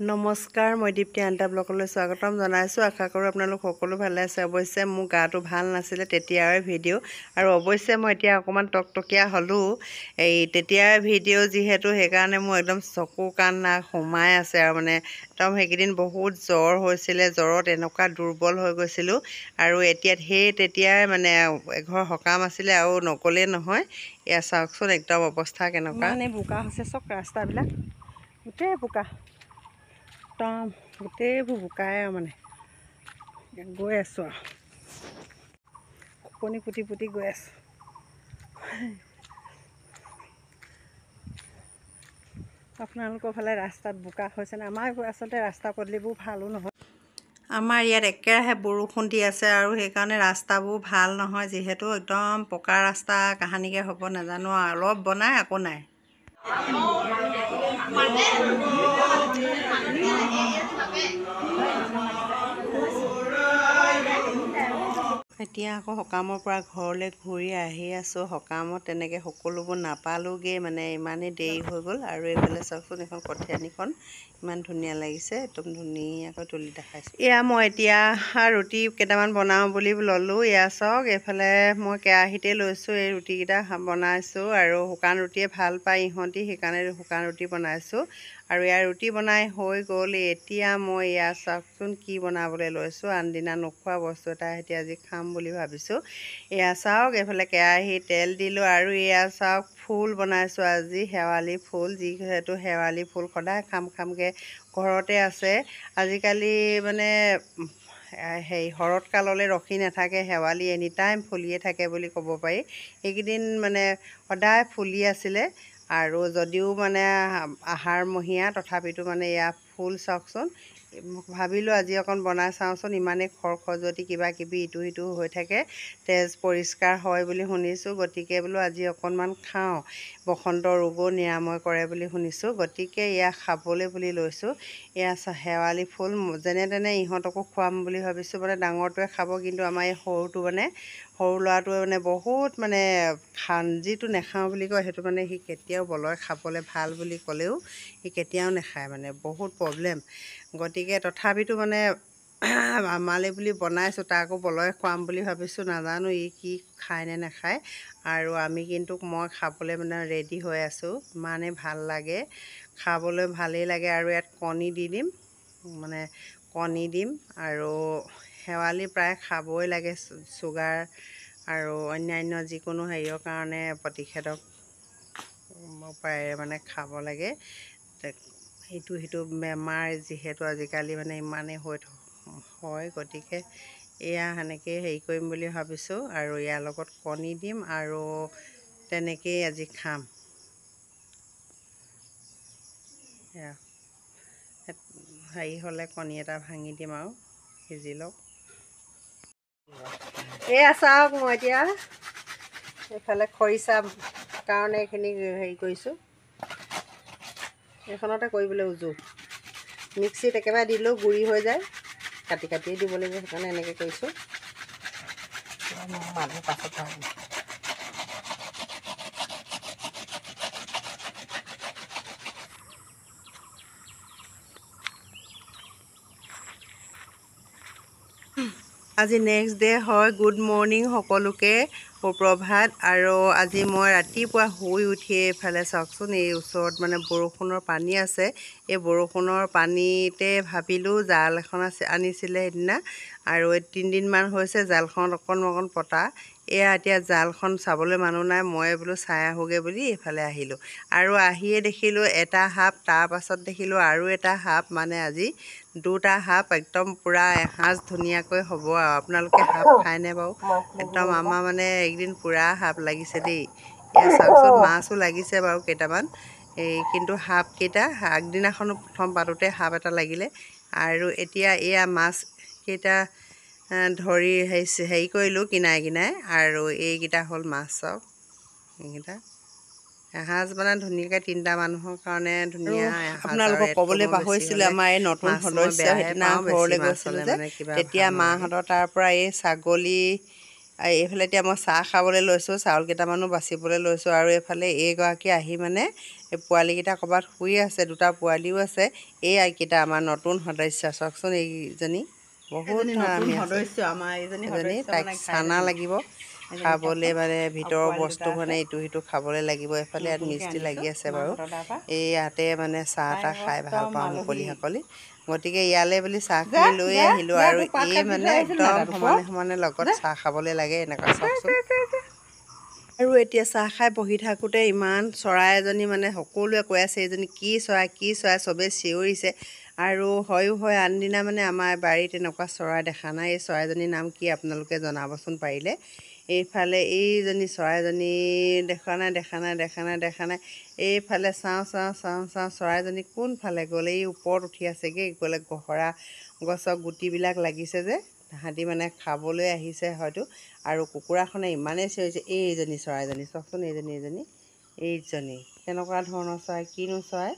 নমস্কাৰ, মই দীপ্তি আন্তা ব্লগলৈ স্বাগতম জনাইছোঁ। আশা কৰোঁ আপোনালোক সকলো ভালে আছে। অৱশ্যে মোৰ গাটো ভাল নাছিলে তেতিয়াৰ ভিডিঅ' আৰু অৱশ্যে মই এতিয়া অকণমান টকটকীয়া হ'লোঁ। এই তেতিয়াৰ ভিডিঅ' যিহেতু সেইকাৰণে মোৰ একদম চকু কাণ নাক সোমাই আছে আৰু মানে একদম সেইকেইদিন বহুত জ্বৰ হৈছিলে। জ্বৰত এনেকুৱা দুৰ্বল হৈ গৈছিলোঁ আৰু এতিয়া তেতিয়াই মানে এঘৰ সকাম আছিলে আৰু নগ'লেই নহয়। এয়া চাওকচোন একদম অৱস্থা কেনেকুৱা। মানে বোকা হৈছে চব ৰাস্তাবিলাক, গোটেই বোকা, একদম গোটেইবোৰ বোকাই আৰু মানে গৈ আছোঁ আৰু কণী পুতি পুতি গৈ আছোঁ। আপোনালোকৰ ফালে ৰাস্তাত বোকা হৈছেনে? আমাৰ আচলতে ৰাস্তা পদূলিবোৰ ভালো নহয়। আমাৰ ইয়াত একেৰাহে বৰষুণ দি আছে আৰু সেইকাৰণে ৰাস্তাবোৰ ভাল নহয়। যিহেতু একদম পকা ৰাস্তা কাহানিকৈ হ'ব নাজানো আৰু অলপ বনাই আকৌ নাই। এতিয়া আকৌ সকামৰ পৰা ঘৰলৈ ঘূৰি আহি আছোঁ। সকামত তেনেকৈ সকলোবোৰ নাপালোঁগৈ, মানে ইমানেই দেৰি হৈ গ'ল। আৰু এইফালে চাওকচোন, এখন কঠীয়ানিখন ইমান ধুনীয়া লাগিছে, একদম ধুনীয়াকৈ তুলি দেখাইছোঁ। এয়া মই এতিয়া ৰুটি কেইটামান বনাওঁ বুলি ল'লোঁ। এয়া চাওক, এইফালে মই কেৰাহীতে লৈছোঁ, এই ৰুটিকেইটা বনাইছোঁ আৰু শুকান ৰুটিয়ে ভাল পায় ইহঁতি, সেইকাৰণে শুকান ৰুটি বনাইছোঁ। আৰু ইয়াৰ ৰুটি বনাই হৈ গ'ল। এতিয়া মই এয়া চাওকচোন কি বনাবলৈ লৈছোঁ। আনদিনা নোখোৱা বস্তু এটা এতিয়া আজি খাম বুলি ভাবিছোঁ। এয়া চাওক, এইফালে কেৰাহীত তেল দিলোঁ আৰু এয়া চাওক ফুল বনাইছোঁ আজি, শেৱালি ফুল। যিহেতু শেৱালি ফুল সদায় খাম খামকৈ ঘৰতে আছে। আজিকালি মানে শৰৎকাললৈ ৰখি নাথাকে, শেৱালি এনি টাইম ফুলিয়ে থাকে বুলি ক'ব পাৰি। এইকেইদিন মানে সদায় ফুলি আছিলে আৰু যদিও মানে আহাৰমহীয়া তথাপিতো মানে এয়া ফুল চাওকচোন। ভাবিলোঁ আজি অকণ বনাই চাওঁচোন, ইমানেই খৰখজুৱতি কিবা কিবি ইটো সিটো হৈ থাকে, তেজ পৰিষ্কাৰ হয় বুলি শুনিছোঁ। গতিকে বোলো আজি অকণমান খাওঁ, বসন্ত ৰোগো নিৰাময় কৰে বুলি শুনিছোঁ। গতিকে এয়া খাবলৈ বুলি লৈছোঁ। এয়া শেৱালি ফুল যেনে তেনে ইহঁতকো খুৱাম বুলি ভাবিছোঁ। মানে ডাঙৰটোৱে খাব, কিন্তু আমাৰ এই সৰুটো মানে সৰু ল'ৰাটোৱে মানে বহুত মানে যিটো নাখাওঁ বুলি কয় সেইটো মানে সি কেতিয়াও বলয় খাবলৈ ভাল বুলি ক'লেও সি কেতিয়াও নাখায়, মানে বহুত প্ৰব্লেম। গতিকে তথাপিতো মানে আমালৈ বুলি বনাইছোঁ, তাকো বলয় খুৱাম বুলি ভাবিছোঁ। নাজানো ই কি খায় নে নাখায়। আৰু আমি কিন্তু মই খাবলৈ মানে ৰেডি হৈ আছোঁ। ইমানেই ভাল লাগে, খাবলৈ ভালেই লাগে। আৰু ইয়াত কণী দি দিম, মানে কণী দিম। আৰু শেৱালি প্ৰায় খাবই লাগে, চুগাৰ আৰু অন্যান্য যিকোনো হেৰিয়ৰ কাৰণে প্ৰতিষেধক উপায়েৰে মানে খাব লাগে। ইটো সিটো বেমাৰ যিহেতু আজিকালি মানে ইমানেই হয়, গতিকে এয়া সেনেকৈ হেৰি কৰিম বুলি ভাবিছোঁ। আৰু ইয়াৰ লগত কণী দিম আৰু তেনেকেই আজি খাম। হেৰি হ'লে কণী এটা ভাঙি দিম আৰু সিজি লওক। এয়া চাওক, মই এতিয়া এইফালে খৰিচা কাৰণে এইখিনি হেৰি কৰিছোঁ। এইখনতে কৰিবলৈ উজু, মিক্সিত একেবাৰে দিলেও গুড়ি হৈ যায়, কাটি কাটিয়ে দিব লাগিব, সেইকাৰণে এনেকৈ কৰিছোঁ। মানুহ পাছত আজি নেক্সট ডে হয়। গুড মৰ্ণিং সকলোকে, সুপ্ৰভাত। আৰু আজি মই ৰাতিপুৱা শুই উঠিয়ে এইফালে চাওকচোন, এই ওচৰত মানে বৰষুণৰ পানী আছে। এই বৰষুণৰ পানীতে ভাবিলোঁ জাল এখন আনিছিলে সেইদিনা, আৰু 3 দিনমান হৈছে জালখন অকণ পতা। এয়া এতিয়া জালখন চাবলৈ মানুহ নাই, মই বোলো চাই আহোঁগৈ বুলি এইফালে আহিলোঁ। আৰু আহিয়ে দেখিলোঁ এটা সাপ, তাৰপাছত দেখিলোঁ আৰু এটা সাপ। মানে আজি 2টা সাপ একদম পূৰা এসাঁজ ধুনীয়াকৈ হ'ব আৰু। আপোনালোকে সাপ খায়নে বাৰু? একদম আমাৰ মানে এইকেইদিন পূৰা সাপ লাগিছে দেই। এয়া চাওকচোন, মাছো লাগিছে বাৰু কেইটামান। কিন্তু সাপকেইটা আগদিনাখনো প্ৰথম পাতোতে সাপ এটা লাগিলে, আৰু এতিয়া এয়া মাছকেইটা ধৰি হেৰি কৰিলোঁ কিনাই কিনাই। আৰু এইকেইটা হ'ল মাছ, চাওক এইকেইটা এসাঁজ মানে ধুনীয়াকৈ 3টা মানুহৰ কাৰণে ধুনীয়া এসাঁজ। আপোনালোকক ক'বলৈ পাহৰিছিলোঁ, আমাৰ এই নতুন সদস্য সেইদিনা ঘৰলৈ গৈছিলোঁ যে, তেতিয়া মাহঁতৰ তাৰ পৰা এই ছাগলী এইফালে এতিয়া মই চাহ খাবলৈ লৈছোঁ, চাউল কেইটামানো বাচিবলৈ লৈছোঁ, আৰু এইফালে এইগৰাকী আহি মানে এই পোৱালীকেইটা ক'ৰবাত শুই আছে, 2টা পোৱালীও আছে। এই আইকেইটা আমাৰ নতুন সদস্য, চাওকচোন এইজনী বহুত হাৰামী সদস্য। আমাৰ এইজনী তাইক চানা লাগিব খাবলৈ, মানে ভিতৰৰ বস্তু মানে ইটো সিটো খাবলৈ লাগিব। এইফালে ইয়াত মিস্ত্ৰী লাগি আছে বাৰু। এই ইয়াতে মানে চাহ তাহ খাই ভাল পাওঁ মুকলি হাকলি, গতিকে ইয়ালৈ বুলি চাহখিনি লৈ আহিলোঁ। আৰু এই মানে একদম সমানে সমানে লগত চাহ খাবলৈ লাগে, এনেকুৱা চাওকচোন। আৰু এতিয়া চাহ খাই বহি থাকোঁতে ইমান চৰাই এজনী মানে সকলোৱে কৈ আছে এইজনী কি চৰাই কি চৰাই, চবেই চিঞৰিছে। আৰু হয়ো হয়, আনদিনা মানে আমাৰ বাৰীত এনেকুৱা চৰাই দেখা নাই। এই চৰাইজনীৰ নাম কি আপোনালোকে জনাবচোন পাৰিলে। এইফালে এইজনী চৰাইজনী দেখা নাই। এইফালে চাওঁ চৰাইজনী কোনফালে গ'ল। এই ওপৰত উঠি আছেগৈ, গ'লে গহৰা গছৰ গুটিবিলাক লাগিছে যে, তাহাঁতি মানে খাবলৈ আহিছে হয়তো। আৰু কুকুৰাখনে ইমানেই চিঞৰিছে। এইজনী চৰাইজনী চাওকচোন, এইজনী কেনেকুৱা ধৰণৰ চৰাই, কিনো চৰাই।